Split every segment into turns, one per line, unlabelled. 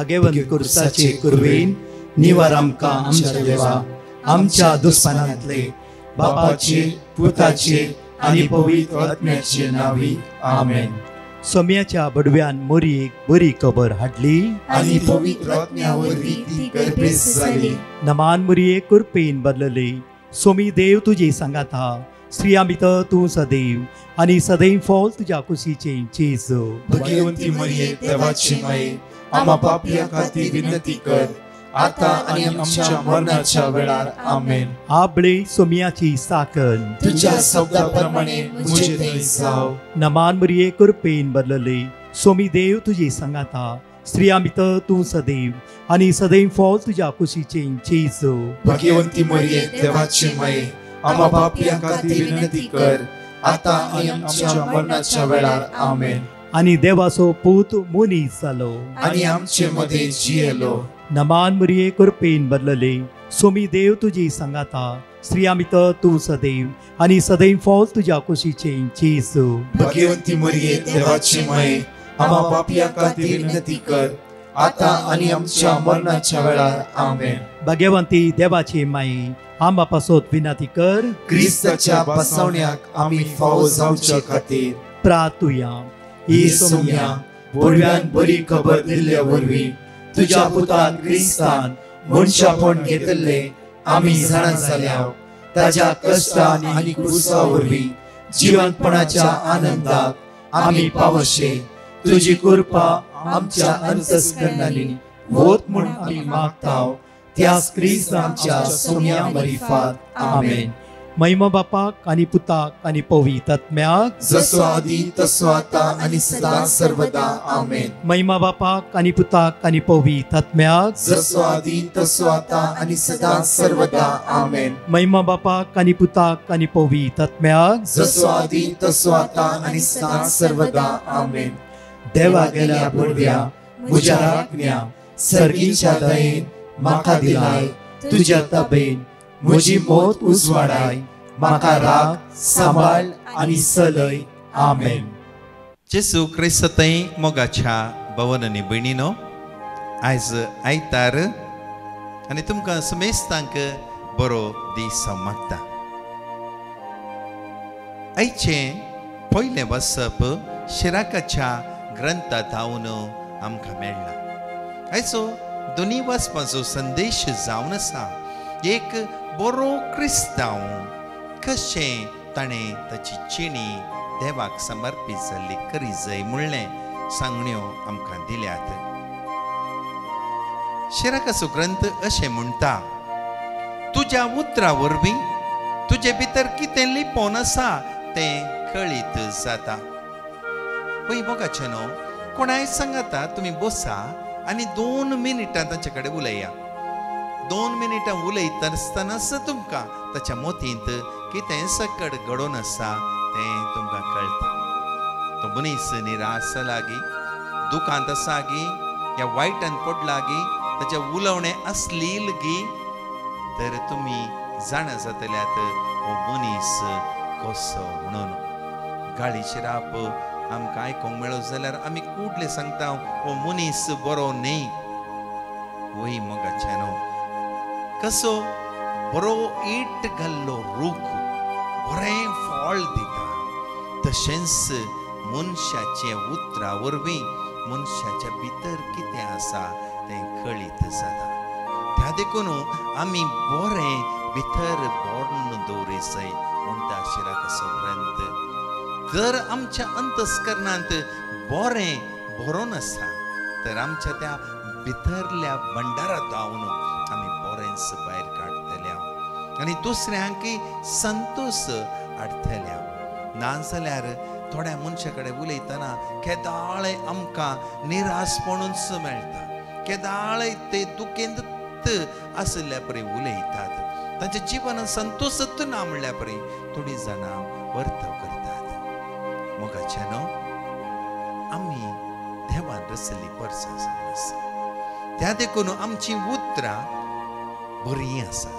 भाग्यवंत कुर्साचे कुरवेन निवार आमकां आमच्या देवा आमच्या दुस्मनांतले बापाचे पुताचे आनी पवित्र आत्म्याचे नावी आमेन. सोम्याच्या बडव्यान मोरयेक बरी खबर हाडली
आनी पवित्र आत्म्या वरवीं ती गर्भेस जाली.
नमान मोरये कुरपेन बदलले सोमी देव तुजे सांगात हा स्त्रियां भितर तूं सदैव आनी सदैव फॉल तुज्या कुशीचे जेजू.
भाग्यवंती मरिये देवाची माये आम्हा पापियां खातीर विनंती कर आता आनी आमच्या मरणाच्या वेळार आमेन.
आबळे सोम्याची साकन
तुझ्या शब्दाप्रमाणे मुझे थंय जाव.
नमान मोरये कुरपेन बदलले सोमी देव तुजे सांगात हा स्त्रियां भितर तूं सदैव आनी सदैव फॉल तुज्या कुशीचे जेजू.
भाग्यवंती मरिये देवाची माये आम्हा पापियां खातीर विनंती कर आता आनी आमच्या मरणाच्या वेळार आमेन.
आनी देवाचो पूत मनीस जालो
आनी आमचे मदे जियेलो.
नमान मोरये कुरपेन बदलले सोमी देव तुजी सांगात हा स्त्रियां भितर तूं सदैव आनी सदैव फॉल तुज्या कुशीचे जेजू.
भाग्यवंती मरिये देवाची माये आम्हा पापियां खातीर विनंती कर आता आनी आमच्या मरणाच्या वेळार आमेन.
भाग्यवंती देवाची माये आंबा पासोत विनंती कर
क्रिस्ताच्या बसवण्याक आमी फावो जावचे खातीर
प्रार्थुया.
ही सोम्या बडव्यान बरी खबर दिल्ल्या वरवीं तुज्या पुतान क्रिस्तान मनशापण घेतले आमी जाणा जाल्या ताज्या कश्टान आनी क्रुसा वरवीं जिवंतपणाच्या आनंदाक आमी पावशे. तुजी कृपा आमच्या अंतस्करणांनी वोत म्हूण आमी मागताव त्याच क्रिस्तांच्या सोम्या मरिफात आमेन.
महिमा बापाक आनी पुताक आनी पवित्र आत्म्याक
जसो आदी तसो आता आनी सदा सर्वदा आमेन.
महिमा बापाक आनी पुताक आनी पवित्र आत्म्याक
जसो आदी तसो आता आनी सदा सर्वदा आमेन.
महिमा बापाक आनी पुताक आनी पवित्र आत्म्याक
जसो आदी तसो आता आनी सदा सर्वदा आमेन. देवा गेल्या बडव्या म्हज्या राखण्या सर्गीच्या दयेन म्हाका दिलाय तुज्या तबेन म्हजी मोत उजवाडाय म्हाका राख सांबाळ आनी चलय आमेन.
जेसू क्रिस्तय मोगाच्या भवनांनी भयणीनो आयज आयतार आनी तुमकां समेस्तांक बरो दीस मागता. आयचे पयले वचप शिराकाच्या ग्रंथांत हांवन आमकां मेळ्ळा. आयचो दोनी वचपाचो संदेश जावन आसा एक बरो क्रिस्तांव कशें ताणें ताची जिणी देवाक समर्पीत जाल्ली करी जाय म्हणलें सांगण्यो आमकां दिल्यात. शिराकाचो ग्रंथ अशें म्हणटा तुज्या उतरां वरवीं तुजे भितर कितें लिपोवन आसा तें कळीत जाता. पळय मोगाचे न्हू कोणाय सांगाता तुमी बसा आनी 2 मिनिटां ताचे कडेन उलया. 2 मिनिटां उलयता आसतनाच तुमकां ताच्या मोतींत कितें सकट घडोवन आसा तें तुमकां कळटा. तो मनीस निराश लागी दुखांत आसा गी या वायटान पडला गी ताचे उलवणें असलील गी तर तुमी जाणा जातल्यात हो मनीस कसो म्हणून. गाळी शिराप आमकां आयकोंक मेळो जाल्यार आमी कुडले सांगता हो मनीस बरो न्ही. वय मोगाचे न्हू कसो बरो इट घाल्लो रूख बरें फळ दिता तशेंच मनशाचे उतरां वरवीं मनशाच्या भितर कितें आसा तें कळीत जाता. त्या देखून आमी बरें भितर बोर्ण दवरी जाय म्हणटा शिराकाचो ग्रंथ. जर आमच्या अंतस्करणांत बरें बरोवन आसा तर आमच्या त्या भितरल्या भंडारांत हांवन आमी बरेंच भायर काडटल्या आनी दुसऱ्यांक संतोष हाडटल्या. नाजाल्यार थोड्या मनशा कडेन उलयतना केदाळे आमकां निराशपणूच मेळटा. केदाळे ते दुखेंत आसल्या परी उलयतात. तांच्या जिवनांत संतोषच ना म्हणल्या परी थोडीं जाणां वर्तव करतात. मोगाचे न्हू आमी देवान रचयल्ली परसां जावन आसा. त्या देखून आमची उतरां बरीं आसा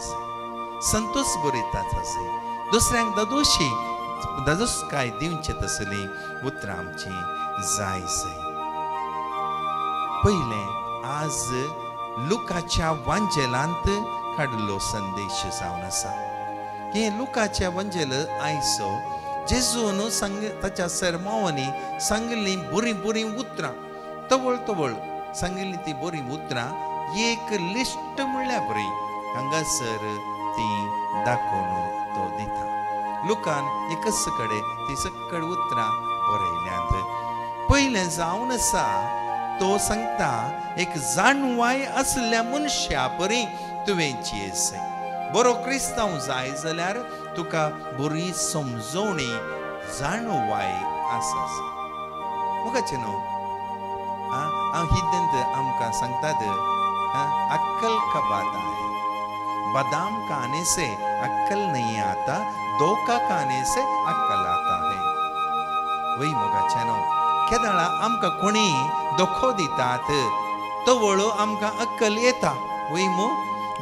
संतोष बरयतात आसा. दुसऱ्यांक दादोसकाय दिवचे तसली उतरां आमची जाय जाय. पयलें आज लुकाच्या वांजेलांत काडलो संदेश जावन आसा. हे लुकाच्या वांजेल आयसो जेजून ताच्या सरमावांनी सांगली बरी बरी उतरां तवळ सांगली ती बरी उतरां एक लिस्ट म्हणल्यार बरी हांगासर ती दाखोवन तो दिता. लुकान एकच कडे ती सकड उतरां बरयल्यांत. पयलें जावन आसा तो सांगता एक जाणवाय असल्या मनशा परी तुवें जियेसय. बरो क्रिस्तांव जाय जाल्यार तुका बरी समजोवणी जाणवाय आसा. मुखाचें न्हू हांव हिंदींत आमकां सांगतात अक्कल का बात है, बादाम खाने से अक्कल नहीं आता, धोखा खाने से अक्कल आता है. वही मोगाचें न्हू केदाळा आमकां कोणी दोखो दितात तो वळो आमकां अक्कल येता. वय मो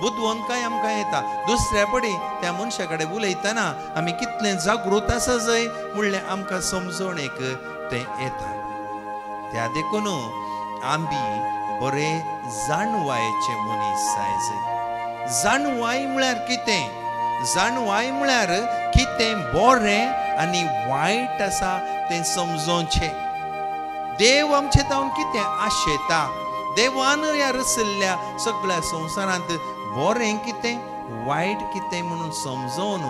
बुदवून काय आमकां येता. दुसऱ्या पडी त्या मनशा कडेन उलयतना आमी कितलें जागृत आसा जंय म्हणलें आमकां समजोवणेक तें येता. त्या देखून आमी बरे जाणवायेचे मनीस जाय जंय. जाणवाय म्हळ्यार कितें? जाणवाय म्हळ्यार कितें बरें आनी वायट आसा तें समजोवचें. देव आमचे तावन कितें आशेता, देवान ह्या रचयल्ल्या सगळ्या संवसारांत बरें कितें वायट कितें म्हणून समजोवन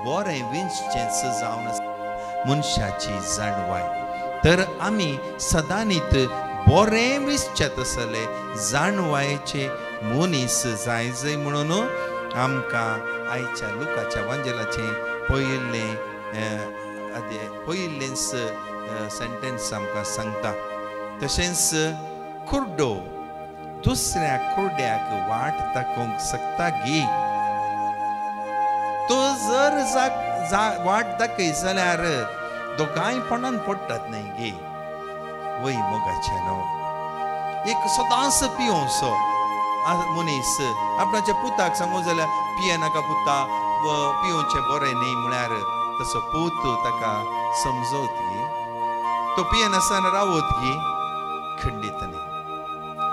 बरें विंचचें जावन आसा मनशाची जाणवाय. तर आमी सदांच बरें विंचचें आसले जाणवायेचे मनीस जाय जंय म्हणून आमकां आयच्या लुकाच्या वांजेलाचें पयलें सेंटेन्स आमकां सांगता. तशेंच कुर्डो दुसऱ्या कुर्ड्याक वाट दाखोवंक शकता गे. तो जर वाट दाखय जाल्यार दोगांयपणान पडटात न्हय गे. वय मोगाचें न्हू एक सदांच पियोसो मनीस आपणाच्या पुताक सांगूं जाल्यार पियेनाका पुता पियोवचें बरें न्ही म्हळ्यार तसो पूत ताका समजोवत गे. तो पियेनासतना रावत गे खंडीत न्ही.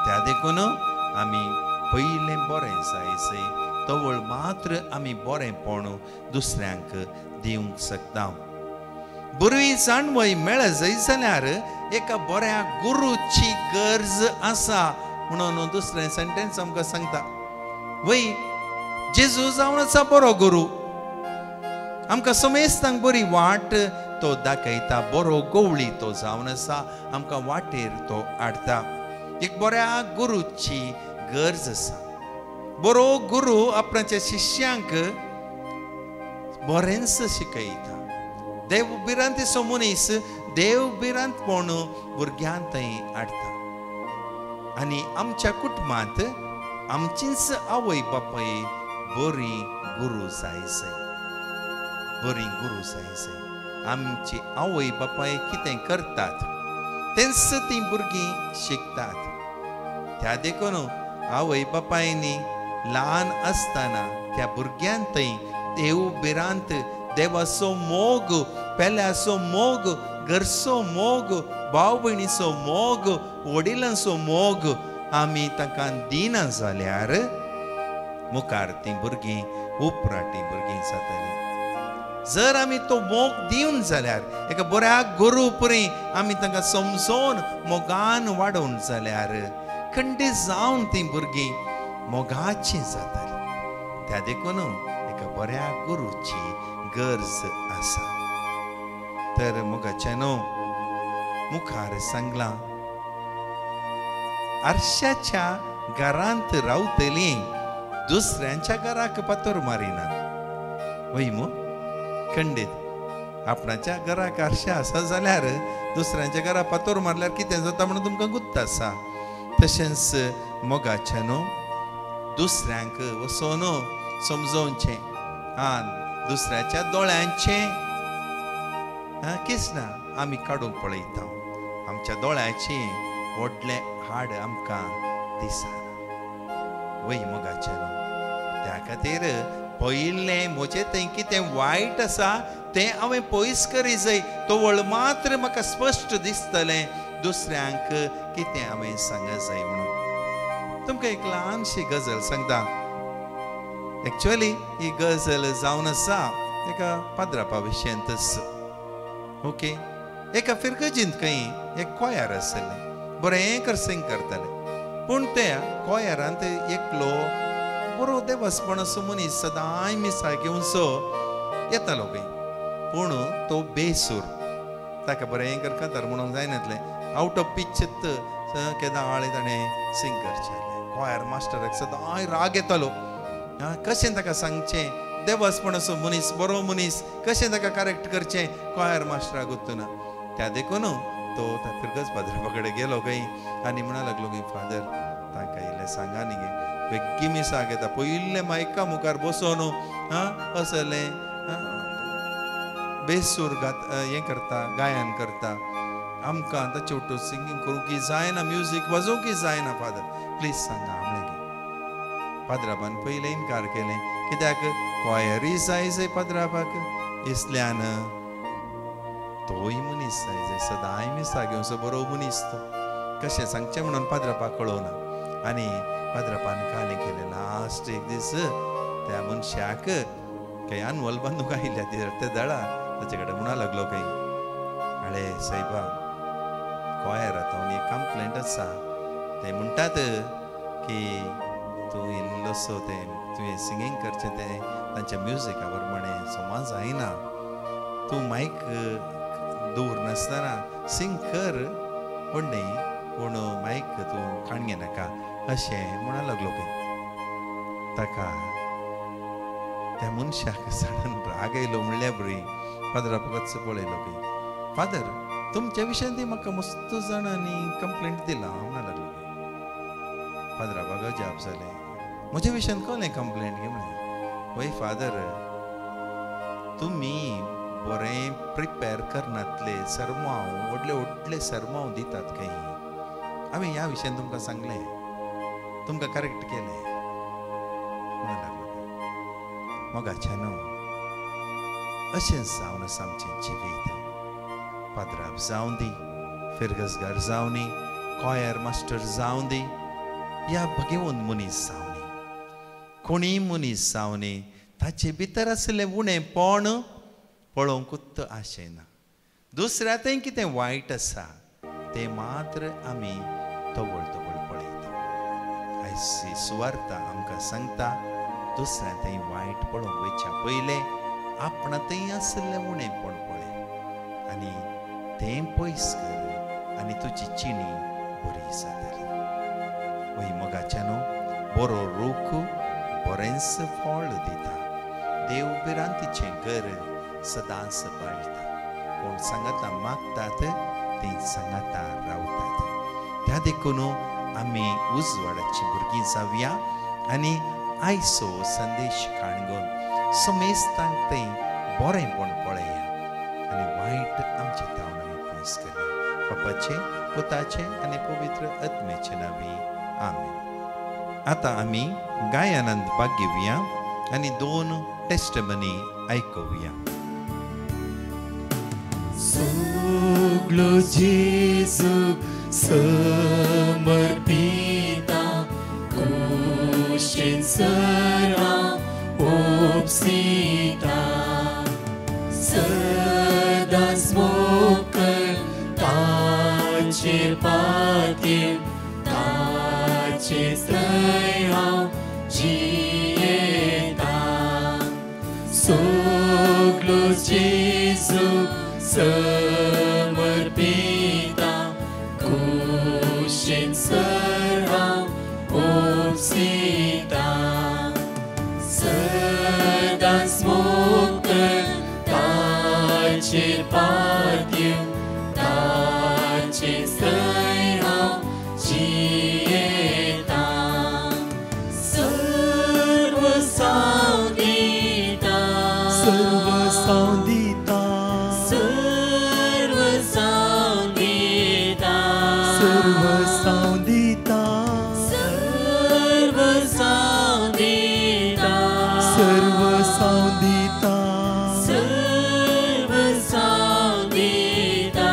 त्या देखून आमी पयलें बरें जायसै तवळ मात्र आमी बरेंपण दुसऱ्यांक दिवंक शकता. बरी जाणवय मेळ जाय जाल्यार एका बऱ्या गुरूची गरज आसा म्हणून दुसरें सेंटेन्स आमकां सांगता. वय जेजू जावन आसा बरो गुरू. आमकां समेस्तांक बरी वाट तो दाखयता. बरो गवळी तो जावन आसा आमकां वाटेर तो हाडटा. एक बऱ्या गुरूची गरज आसा. बरो गुरू आपणाच्या शिश्यांक बरेंच शिकयता. देव बिरांत सो मनीस देव बिरांतपण भुरग्यांतय हाडता. आनी आमच्या कुटुंबांत आमचीच आवय बापाय बरी गुरू जायसै. बरी गुरू जायसै. आमची आवय बापाय कितें करतात तेंच ती भुरगीं शिकतात. त्या देखून आवय बापायनी ल्हान आसतना त्या भुरग्यांतय देव बिरांत देवाचो मोग, पेल्याचो मोग, घरचो मोग, भाव भयणीचो मोग, वडिलांचो मोग आमी तांकां दिना जाल्यार मुखार ती भुरगीं उपराटी भुरगीं जातलीं. जर आमी तो मोग दिवन जाल्यार एका बऱ्या गुरू परी आमी तांकां समजोवन मोगान वाडोवन जाल्यार खंडीत जावन ती भुरगीं मोगाचीं जातलीं. त्या देखून एका बऱ्या गुरूची गरज आसा. तर मोगाचें न्हू मुखार सांगलां आरशाच्या घरांत रावतलीं दुसऱ्यांच्या घराक पातोर मारिनात. वय मू खंडीत आपणाच्या घराक आरशा आसा जाल्यार दुसऱ्यांच्या घरा पातोर मारल्यार कितें जाता म्हणून तुमकां गुत्त आसा. तशेंच मोगाचें न्हू दुसऱ्यांक वचोन समजोवचें. दुसऱ्याच्या दोळ्यांचें किसना आमी काडून पळयता. आमच्या दोळ्याचें व्हडलें हाड आमकां दिसना. वय मोगाचें न्हू त्या खातीर पयलें म्हजें थंय कितें वायट आसा तें हांवें पयस करी जाय. तो वळ मात्र म्हाका स्पश्ट दिसतलें दुसऱ्यांक कितें हांवें सांग जाय म्हणून. तुमकां एक ल्हानशी गजल सांगता. एक्चुअली ही गजल जावन आसा एका पाद्रापा विशयंतच. ओके, एका फिरगजींत खंय एक कोयर आसलें, बरें सिंग करताले. पूण त्या कोयरांत एकलो बरो देवस्पण असो मनीस सदांय मिसाळ घेवन सो येतालो खंय. पूण तो बेसूर, ताका बरें करता म्हणूंक जायनातलें. आउट ऑफ पिच केदां आळे ताणें सिंग करचें. कोयर मास्टराक सदांय राग येतालो. कशें ताका सांगचें, देवस्पण असो मनीस, बरो मनीस, कशें ताका करेक्ट करचें कोयर मास्टराक गुत्तूना. त्या देखून तो त्या फिरगज पाद्रापा कडेन गेलो खंय आनी म्हणूंक लागलो की फादर तांकां इल्लें सांगा न्ही गे, बेग्गी मिसाक येता, पयले मायका मुखार बसोन असलें बेसूर हें करता, गायन करता. आमकां आतां चेवटो सिंगींग करूंक जायना, म्युजीक वाजोवंक जायना. फादर प्लीज सांगा आमलें गे. पाद्रापान पयलें इन्कार केलें, कित्याक कोयरी जाय पाद्रापाक इसल्यान तोय मनीस जाय सदांय मिसा घेवन असो बरो मनीस तो. कशें सांगचें म्हणून पाद्रापाक कळोना. आनी पाद्रापान कालें केलें. लास्ट एक दीस त्या मनशाक खंय आनुवल बांदूंक आयिल्ल्या त्या दाळा ताचे कडेन म्हणूंक लागलो खंय, आळे सायबा कोयरांत एक कंप्लेंट आसा. ते म्हणटात की तूं इल्लोसो तुवें सिंगींग करचें तें तांच्या म्युजिका प्रमाणें सोमा जायना. तूं मायक दवर नासतना सिंग कर पूण न्ही, पूण मायक तूं काणगे नाका अशें म्हणूंक लागलो खंय. ताका त्या मनशाक सडन राग येयलो. म्हणल्या बरी पाद्रापाकच पळयलो खंय. फादर तुमच्या विशयान ती म्हाका मस्त जाणांनी कंप्लेंट दिला म्हणूंक लागलो खंय. पाद्रापाक अजाप जालें. म्हज्या विशयान कोणें कंप्लेंट घे म्हणलें. वय फादर तुमी बरें प्रिपेर करनातले सरमांव, व्हडले व्हडले सरमांव दितात खंय. हांवें ह्या विशयान तुमकां सांगलें, तुमकां करेक्ट केलें म्हणूंक लागलो. मोगाच्यान अशें जावन आसा आमचें जिवीत. पाद्राप जावं दी, फिरगजगार जावं दी, कोयर मास्टर जावं दी, या भगेवन मनीस जावं दी, कोणीय मनीस जावं दी, ताचे भितर आसलें उणेंपण पळोवंकूच आशेना. दुसऱ्यातय कितें वायट आसा तें मात्र आमी तवळ तवळ पळयता. आयची सुवार्ता आमकां सांगता दुसऱ्यातय वायट पळोवंक वयच्या पयलें आपणातय आसलें उणेंपण पळय आनी तें पयस कर आनी तुजी चिणी बरी जातली. वय मोगाच्यान बरो रूख बरेंच फळ दिता. देव बिरांतीचें घर सदांच पाळटा. कोण सांगाता मागतात तीं सांगाता रावतात. त्या देखून आमी उजवाडाची भुरगीं जावया आनी आयचो संदेश काणगोन समेस्तांक तें बरेंपण पळया आनी वायट आमचे तावन आमी पयस करया. बापाचे, पुताचे आनी पवित्र आत्म्याचे नांवी आमेन. आतां आमी गायनांत भाग घेवया आनी 2 टेस्टमनी आयकुया.
सगलो जेजू समर्पिता कुशीन सरा ओपसिता सदांच मोकळ ताचे पातयेर ताचे थंय हांव जियेता. सगलो जेजू समर्पिता कुशीन सर हांव ओपसिता सदांच मोकळ ताचेर पातयेर ताचे थंय हांव जियेता. सर्व सांव दिता, सर्व सांव दिता, सर्व सांव दिता, सर्व सांव दिता, सर्व सांव दिता, सर्व सांव दिता, सर्व सांव दिता,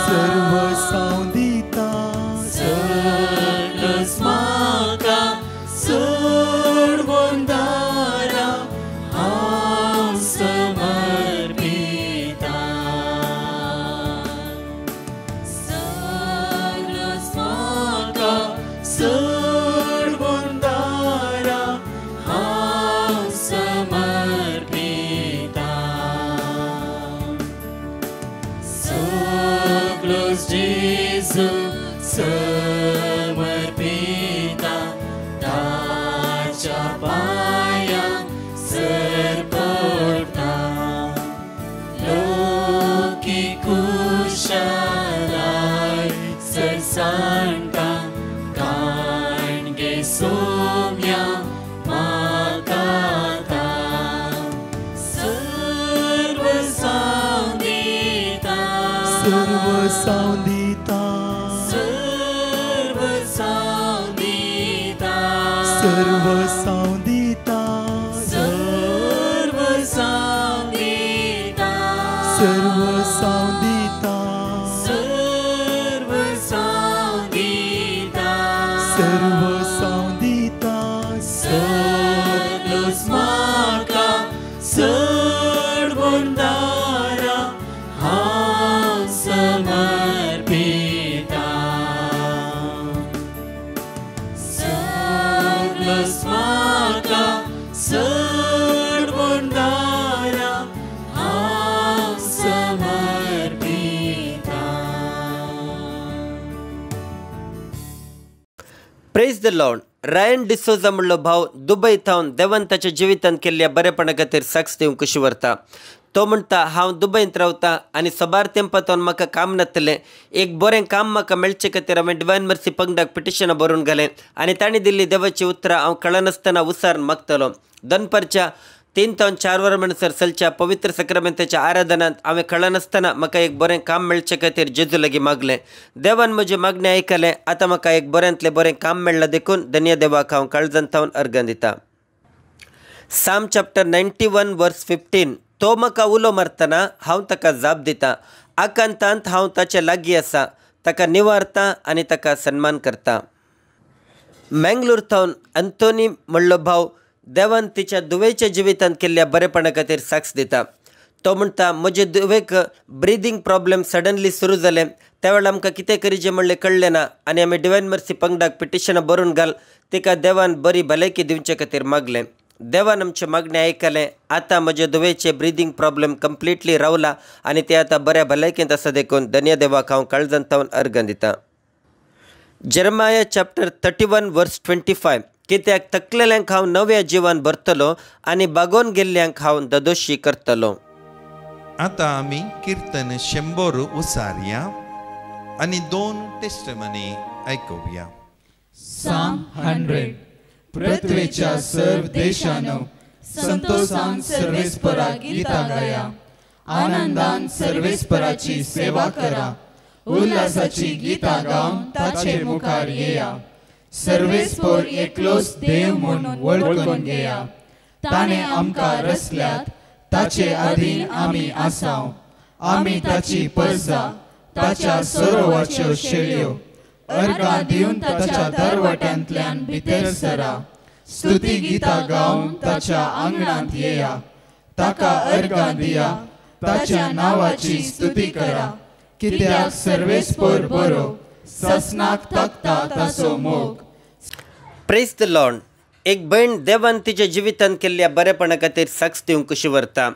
सर्व सांव दिता. सगळोच जेजू समर्पिता ताच्या पायांक सर पडटा लोकी कुशालाय सर सांगता काणगे सोम्या म्हाका सर्व सांदिता
सर्व सांदिता
सर्व सांदिता
सर्व सांदिता
सर्व सांदिता
सर्व सांदिता
सर्व सांदिता
सर्व सांदिता
सगळोच म्हाका सोडून दारा हांव समर्पिता सगळोच म्हाका सोडून दारा हांव समर्पिता.
Praise the Lord. रायन डिसोजा म्हणलो भाव दुबय थावन देवान ताच्या जिवितांत केल्ल्या बरेपणा खातीर साक्ष दिवंक कशी व्हरता. तो म्हणटा हांव दुबयंत रावता आनी सोबार तेंपातून म्हाका काम नासतलें. एक बरें काम म्हाका मेळचे खातीर हांवें डिवायन मर्सी पंगडाक पिटिशनां बरोवन घालें आनी तांणी दिल्ली देवाची उतरां हांव कळनासतना उसारून मागतलो. दनपारच्या 3 ते 4 वरां म्हणसर चलच्या पवित्र सक्रामेंताच्या आराधनांत हांवें कळनासतना म्हाका एक बरें काम मेळचे खातीर जेजू लागीं मागलें. देवान म्हजें मागणें आयकलें. आतां म्हाका एक बऱ्यांतलें बरें काम मेळ्ळां देखून धन्य देवाक हांव काळजांतावन अर्गां दितां. साम चॅप्टर 91 वर्स 15. तो म्हाका उलो मारतना हांव ताका जाप दितां. आकांतांत हांव ताचे लागीं आसां. ताका निवारतां आनी ताका सन्मान करतां. मँगलोर थावन अंतोनी म्हणलो भाव देवान तिच्या दुवेच्या जिवितांत केल्ल्या बरेपणा खातीर साक्ष दिता. तो म्हणटा म्हजे दुवेक ब्रिदींग प्रॉब्लेम सडनली सुरू जाले. त्या वेळा आमकां कितें करीचें म्हणलें कळलें ना आनी आमी डिवायन मर्सी पंगडाक पिटिशनां बरोवन घाल तिका देवान बरी भलायकी दिवचे खातीर मागलें. देवान आमचें मागणें आयकलें. आतां म्हजे दुवेचे ब्रिदींग प्रॉब्लेम कंप्लिटली रावला आनी तें आतां बऱ्या भलायकेंत आसा देखून धन्य देवाक हांव काळजांतावन अर्गां दितां. जेरमाया चॅप्टर 31 वर्स 25. कित्याक तकलेल्यांक हांव नव्या जिवान भरतलो आनी बागोवन गेल्ल्यांक हांव ददोशी करतलो.
आतां आमी कीर्तन 100 उसारया आनी 2 टेस्टमनी आयकुया.
Psalm 100. पृथ्वीच्या सर्व देशांनो संतोषान सर्वेस्परा गीता गाया. आनंदान सर्वेस्पराची सेवा करा. उल्हासाची गीता गावन ताचे मुखार येया. सर्वेस्पर एकलोच देव म्हणून वळखून घेया. ताणे आमकां रचल्यात ताचे अधीन आमी आसाव. आमी ताची परजा ताच्या सरोवाच्यो शेळयो. अर्गां दिवन ताच्या दरवट्यांतल्यान भितर सरा. स्तुती गितां गावन ताच्या आंगणांत येया. ताका अर्गां दिया. ताच्या नांवाची स्तुती करा. कित्याक सर्वेस्पर बरो ससनाक तकता ताचो मोग.
Praise the Lord. एक भयण देवान तिच्या जिवितांत केल्ल्या बरेपणा खातीर साक्ष दिवंक कशी व्हरता.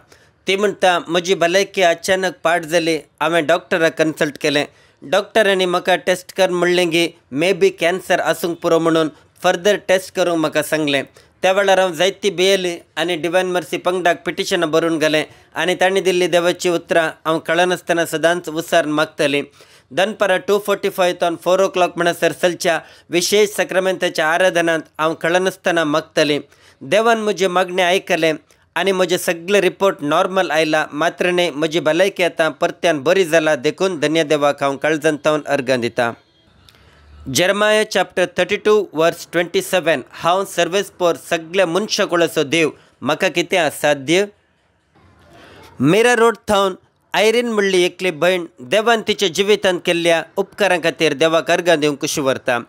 ती म्हणटा म्हजी भलायकी अचानक पाड जाली. हांवें डॉक्टराक कन्सल्ट केलें. डॉक्टरांनी म्हाका टेस्ट कर म्हणलें की मे बी कॅन्सर आसूंक पुरो म्हणून फर्दर टेस्ट करूंक म्हाका सांगलें. त्या वेळार हांव जायती भियेली आनी डिवायन मर्सी पंगडाक पिटिशनां बरोवन घालें आनी तांणी दिल्ली देवाची उतरां हांव कळनासतना सदांच उसारून मागतलीं. दनपारां 2:45 ते 4 o'clock म्हणसर चलच्या विशेष सक्रामेंताच्या आराधनांत हांव कळनासतना मागतलीं. देवान म्हजें मागणें आयकलें आनी म्हजे सगळे रिपोर्ट नॉर्मल आयला. मात्र न्ही म्हजी भलायकी आतां परत्यान बरी जाला देखून धन्य देवाक हांव काळजांतावन अर्गां दितां. जेरमाया चॅप्टर 32 वर्स 27. हांव सर्वेस्पर सगळ्या मनशा कुळाचो देव. म्हाका कितें असाध्य. मिरा रोड थावन आयरीन म्हणली एकली भयण देवान तिच्या जिवितांत केल्ल्या उपकारां खातीर देवाक अर्गां दिवंक कशी व्हरता.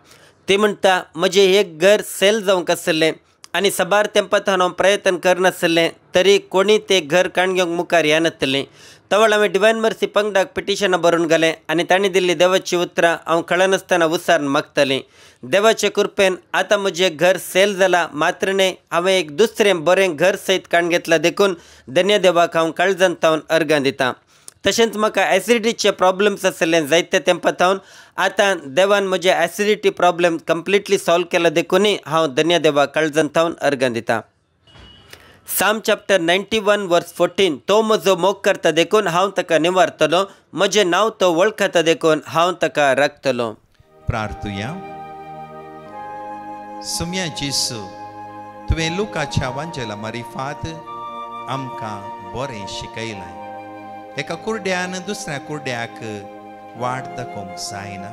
ती म्हणटा म्हजें एक घर सेल जावंक आसलें आनी सबार तेंपात हांव प्रयत्न करनासलें तरी कोणी तें घर काणग्यांक मुखार येनासलें. तवळ हांवें डिवायन मर्सी पंगडाक पिटिशनां बरोवन घालें आनी तांणी दिल्ली देवाची उतरां हांव कळनासतना उसारून मागतलें. देवाचे कृपेन आतां म्हजें घर सेल जालां. मात्र न्ही हांवें एक दुसरें बरें घर सयत काण घेतलां देखून धन्य देवाक हांव काळजांतावन अर्गां दितां. तशेंच म्हाका ॲसिडिटीचे प्रॉब्लेम्स आसले जायते तेंपात हांव आतां देवान म्हजे ॲसिडिटी प्रॉब्लेम कंप्लिटली सॉल्व केला देखूनय हांव धन्य देवा काळजांत हांव अर्घ दिता. साम चॅप्टर 91 वर्स 14 तो म्हजो मोग करता देखून हांव ताका निवारतलो, म्हजें नांव तो वळखता देखून हांव ताका राखतलो.
प्रार्थुया. सुम्या जेसू, तुवें लुकाच्या वांजेला मारिफात आमकां बरें शिकयलां. एका कुर्ड्यान दुसऱ्या कुर्ड्याक वाट दाखोवंक जायना.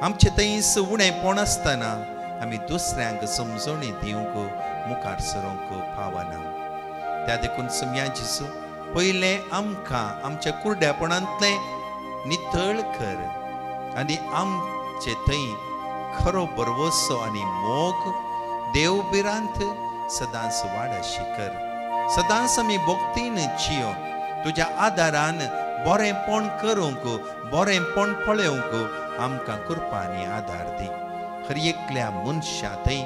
आमचे थंयच उणेंपण आसतना आमी दुसऱ्यांक समजोणी दिवंक मुखार सरोंक पावना. त्या देखून सुम्या जेसू, पयलें आमकां आमच्या कुर्ड्यापणांतलें नितळ कर आनी आमचे थंय खरो बरवसो आनी मोग देवबिरांत सदांच वाडशी कर. सदांच आमी भोक्तीन जियोन तुज्या आदारान बरेंपण करूंक बरेंपण पळोवंक आमकां कृपानी आदार दी. हर एकल्या मनशा थंय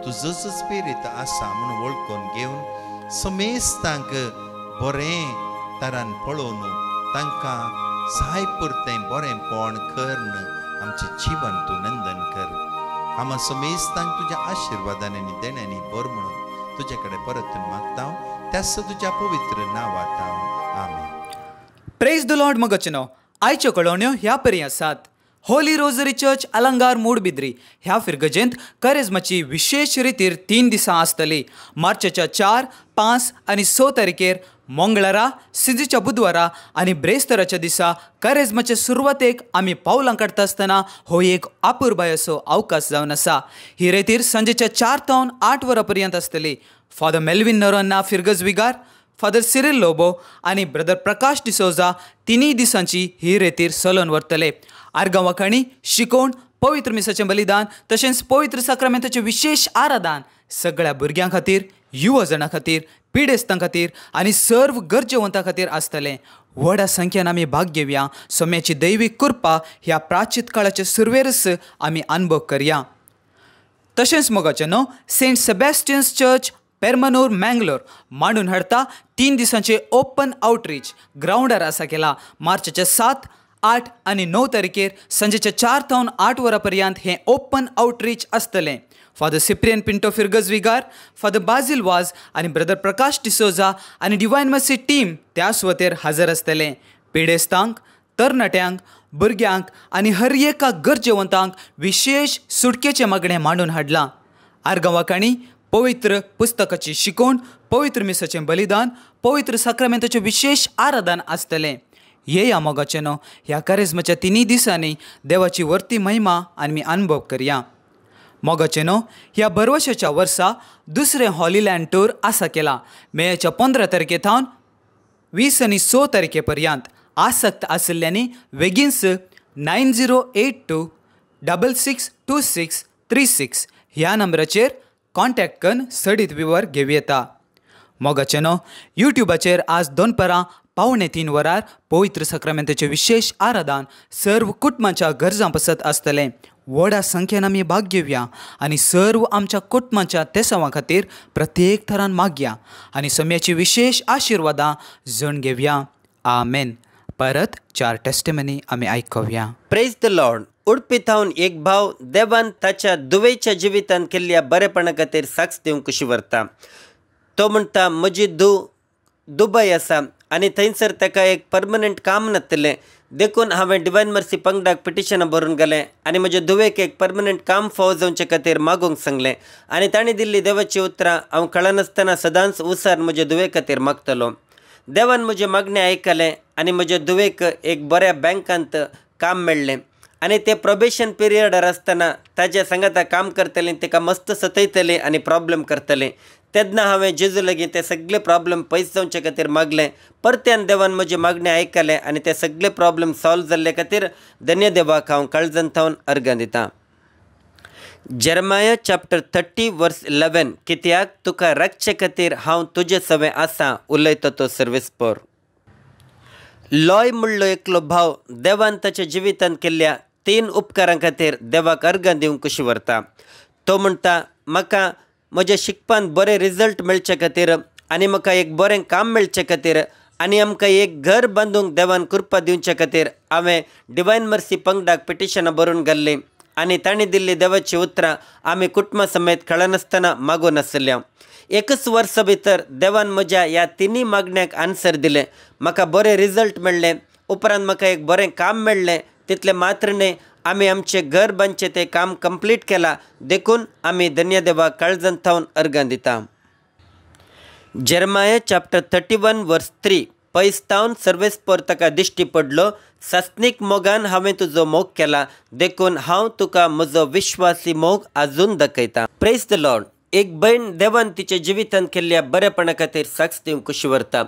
तुजोच स्पिरीट आसा म्हूण वळखून घेवन समेस्तांक बरें तरान पळोवन तांकां जाय पुरतें बरेंपण करन आमचें जिवन तूं नंदन कर. आम्हा समेस्तांक तुज्या आशिर्वादांनी देण्यानी बर म्हणून तुजे कडेन परत मागता. त्यास तुज्या पवित्र नांवांत आमेन.
Praise the lord. मगचनो आयच्यो कळोवण्यो ह्या परी आसात. Holy rosary church Alangar Moodbidri ह्या फिरगजेंत करेजमाची विशेष रितीर 3 दिसां आसतली. मार्चाच्या 4, 5 आनी 6 तारखेर मंगळारा, सिजीच्या बुधवारा आनी ब्रेस्ताराच्या दिसा करेजमाचे सुरवातेक आमी पावलां काडटा आसतना हो एक आपुरबाय असो अवकाश जावन आसा. ही रितीर सांजेच्या 4 ते 8 वरां पर्यंत आसतली. फादर मेल्विन नोरान्ना फिरगजविगार, फादर सिरिल लोबो आनी ब्रदर प्रकाश डिसोजा 3 दिसांची ही रितीर चलोवन व्हरतले. आर्गांवाखाणी, शिकोवण, पवित्र मिसाचें बलिदान तशेंच पवित्र साक्रामेंताचें विशेष आराधन सगळ्या भुरग्यां खातीर, युवा जाणां खातीर, पिडेस्तां खातीर आनी सर्व गरजेवंतां खातीर आसतलें. व्हडा संख्येन आमी भाग घेवया. सोम्याची दैवीक कृपा ह्या प्राचीत काळाच्या सुरवेरस आमी अनुभव करया. तशेंच मोगाचेनो सेंट सेबॅस्टियन्स चर्च पेरमनूर मँगलोर मांडून हाडटा 3 दिसांचे ओपन आउटरीच ग्राउंडार आसा केला. मार्चाच्या 7, 8 आनी 9 तारखेर सांजेच्या 4 ते 8 वरां पर्यंत हें ओपन आउटरीच आसतलें. फादर सिप्रियन पिंटो फिरगजविगार, फादर बाजिल वाज आनी ब्रदर प्रकाश डिसोजा आनी डिवायन मर्सी टीम त्या सुवातेर हजर आसतलें. पिडेस्तांक, तरणाट्यांक, भुरग्यांक आनी हर एका गरजेवंतांक विशेष सुटकेचें मागणें मांडून हाडलां. आर्गांवाखाणी पवित्र पुस्तकाची शिकोवण, पवित्र मिसाचें बलिदान, पवित्र साक्रामेंताचें विशेष आराधन आसतलें. येया मोगाचेनो ह्या करेजमाच्या 3 दिसांनी देवाची वर्ती महिमा आमी अनुभव करया. मोगाचेनो ह्या बरवर्षाच्या वर्सा दुसरें हॉलीलँड टूर आसा केला. मेच्या 15 तारखेथावन 20 आनी 6 तारखे पर्यंत आसक्त आशिल्ल्यांनी बेगीनच 9082 662636 ह्या नंबराचेर कॉन्टॅक्ट करून सडीत विवर घेवं येता. मोगाचेनो युट्यूबाचेर आज 2 पावणे 3 वरार पवित्र साक्रामेंताचें विशेष आराधन सर्व कुटुंबाच्या गरजां पसत आसतलें. व्हडा संख्येन आमी भाग घेवया आनी सर्व आमच्या कुटुंबाच्या तेसावां खातीर प्रत्येक थरान मागया आनी सोम्याची विशेष आशिर्वादां जण घेवया. आमेन. परत 4 टेस्टिमनी आमी आयकुया.
Praise the lord. उडपीतावन एक भाव देवान ताच्या दुवेच्या जिवितान केल्ल्या बरेपणा खातीर साक्ष दिवंक कशी व्हरता. तो म्हणटा म्हजी दुबय आसा आनी थंयसर ताका एक परमनंट काम नासतलें देखून हांवें डिवायन मर्सी पंगडाक पिटिशनां बरोवन गेलें आनी म्हज्या दुवेक एक परमनंट काम फावो जावचे खातीर मागोवंक सांगलें आनी तांणी दिल्ली देवाची उतरां हांव कळनासतना सदांच उसार म्हज्या दुवे खातीर मागतलो. देवान म्हजें मागणें आयकलें आनी म्हज्या दुवेक एक बऱ्या बँकांत काम मेळ्ळें आनी ते प्रोबेशन पिरियडार आसतना ताज्या सांगाता काम करतलें ताका मस्त सतयतलें आनी प्रॉब्लेम करतलें. तेन्ना हांवें जेजू लागीं ते सगळे प्रॉब्लेम पयस जावचे खातीर मागलें. परत्यान देवान म्हजें मागणें आयकलें आनी ते सगळे प्रॉब्लेम सॉल्व जाल्ले खातीर धन्य देवाक हांव काळजांतावन अर्घ दितां. जेरमाया चॅप्टर 30 वर्स 11 कित्याक तुका राखचे खातीर हांव तुजे सवे आसां उलयता तो सर्वेस्पर. लॉय म्हणलो एकलो भाव देवान ताच्या जिवितान केल्ल्या 3 उपकारां खातीर देवाक अर्घ दिवंक कशी व्हरता. तो म्हणटा म्हाका म्हज्या शिकपान बरे रिजल्ट मेळचे खातीर आनी म्हाका एक बरें काम मेळचे खातीर आनी आमकां एक घर बांदूंक देवान कृपा दिवचे खातीर हांवें डिवायन मर्सी पंगडाक पिटिशनां बरोवन घाल्लीं आनी तांणी दिल्ली देवाची उतरां आमी कुटुंबा समेत कळनासतना मागून आसल्या. एकच वर्सा भितर देवान म्हज्या ह्या तिनी मागण्यांक आन्सर दिलें. म्हाका बरें रिजल्ट मेळ्ळे, उपरांत म्हाका एक बरें काम मेळ्ळें. तितलें मात्र न्ही, आमी आमचें घर बांदचें तें काम कंप्लीट केलां. देखून आमी धन्य देवाक काळजांत थावन अर्गां दिता. जेरमाया चॅप्टर 31 वर्स 3. पयसतावन सर्वेस्पर ताका दिश्टी पडलो. सासनीक मोगान हांवें तुजो मोग केला, देखून हांव तुका म्हजो विश्वासी मोग आजून दाखयता. Praise the Lord. एक भयण देवान तिच्या जिवितांत केल्ल्या बरेपणा खातीर साक्ष दिवंक कशी व्हरता.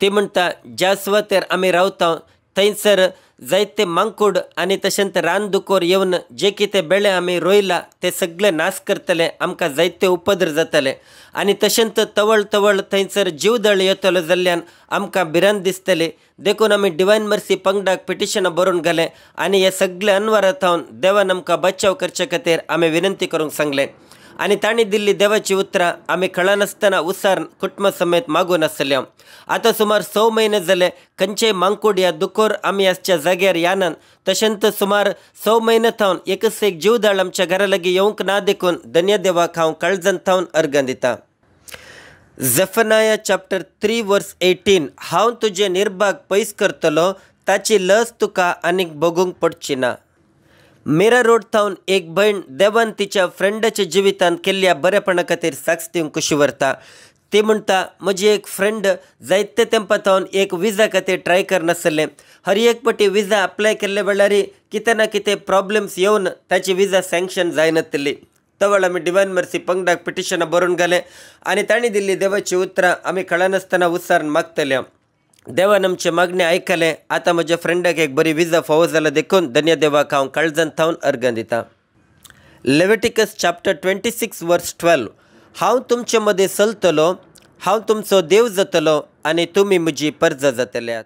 ती म्हणटा, ज्या सुवातेर आमी रावता थंयसर जायते मांकूड आनी तशेंच रानदुकोर येवन जे कितें बेळे आमी रोयला ते सगळे नाश करतले, आमकां जायते उपद्र जातले. आनी तशेंच तवळ तवळ थंयसर जीवदळ येतलो जाल्ल्यान आमकां भिरांत दिसतली. देखून आमी डिवायन मर्सी पंगडाक पिटिशनां बरोवन घालें आनी हे सगळे अनवरात थावन देवान आमकां बचाव करचे खातीर आमी विनंती करूंक सांगलें. आनी तांणी दिल्ली देवाची उतरां आमी कळनासतना उसार कुटुंबा समेत मागून आसल्या. आतां सुमार 6 म्हयने जाले खंयचेय मांकूड या दुकोर आमी आसच्या जाग्यार येनात. तशेंच सुमार 6 म्हयने थावन एकच एक जीवदाळ आमच्या घरा लागीं येवंक ना. देखून धन्य देवाक हांव काळजांत थावन अर्गां दिता. जेफनाया चॅप्टर 3 वर्स 18. हांव तुजे निर्भाग पयस करतलो, ताची लज तुका आनीक भोगूंक पडची ना. मेरा रोड थावन एक भयण देवान तिच्या फ्रेंडाच्या जिवितांत केल्ल्या बरेपणा खातीर साक्ष दिवंक कशी व्हरता. ती म्हणटा, म्हजी एक फ्रेंड जायते तेंपा थावन एक विजा खातीर ट्राय करनासलें. हर एक पाटी विजा अप्लाय केल्ले वेळार कितें ना कितें प्रॉब्लेम्स येवन ताची विजा सँक्शन जायनासली. तवळ आमी डिवायन मर्सी पंगडाक पिटिशनां बरोवन घालें आनी तांणी दिल्ली देवाची उतरां आमी कळनासतना उसारून मागतल्या. देवान आमचे मागणे आयकलें. आतां म्हज्या फ्रेंडाक एक बरी विजा फावो जाला. देखून धन्य देवाक हांव काळजांत थावन अर्गां दिता. लेविटिकस चॅप्टर 26 वर्स 12. हांव तुमचे मदें चलतलो, हांव तुमचो देव जातलो आनी तुमी म्हजी परजा जातल्यात.